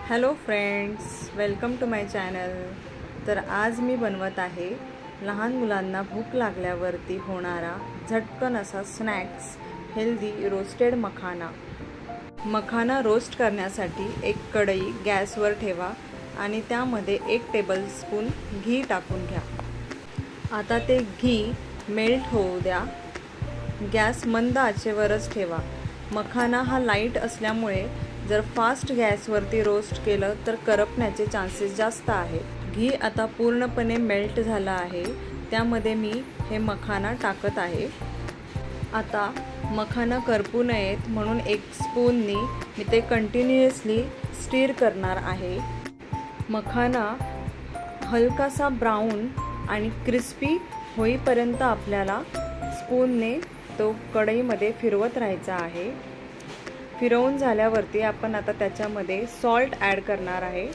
Hello friends, welcome to my channel. तर आज मी बनवत आहे लहान मुलांना भूक लागल्यावरती होणारा झटकन असा स्नॅक्स हेल्दी रोस्टेड मखाना। मखाना रोस्ट करण्यासाठी एक कढई गॅसवर ठेवा आणि त्यामध्ये 1 टेबलस्पून घी टाकून घ्या। आता ते घी मेल्ट होऊ द्या। गॅस मंद आचेवरच ठेवा। मखाना हा लाईट असल्यामुळे जर फास्ट गॅसवरती रोस्ट केलं तर करपण्याचे चान्सेस जास्त आहेत। घी आता पूर्णपणे मेल्ट झालं आहे, त्यामध्ये मी हे मखाना टाकत आहे। आता मखाना करपू नयेत म्हणून 1 स्पूननी मी ते कंटिन्युअसली स्टीर करणार आहे। मखाना हलकासा ब्राऊन आणि क्रिस्पी होईपर्यंत आपल्याला स्पूनने तो कढईमध्ये फिरवत राहायचा आहे। फिरवून झाल्यावरती आपण आता त्याच्यामध्ये सॉल्ट ॲड करणार आहे।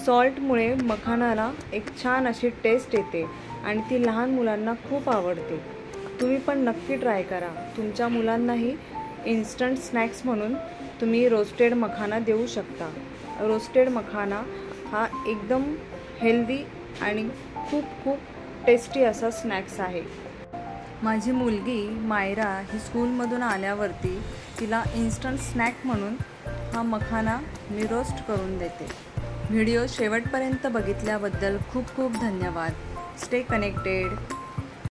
सॉल्टमुळे मखानाला एक छान अशी टेस्ट येते आणि ती लहान मुलांना खूप आवडते। तुम्ही पण नक्की ट्राय करा। तुमच्या मुलांनाही इन्स्टंट स्नॅक्स म्हणून तुम्ही रोस्टेड मखाना देऊ शकता। रोस्टेड मखाना हा एकदम हेल्दी आणि खूप टेस्टी असा स्नॅक्स आहे। माझी मुलगी मायरा ही स्कूलमधून आल्यावरती तिला इन्स्टंट स्नॅक म्हणून हा मखाना मी रोस्ट करून देते। व्हिडिओ शेवटपर्यंत बघितल्याबद्दल खूप धन्यवाद। Stay connected.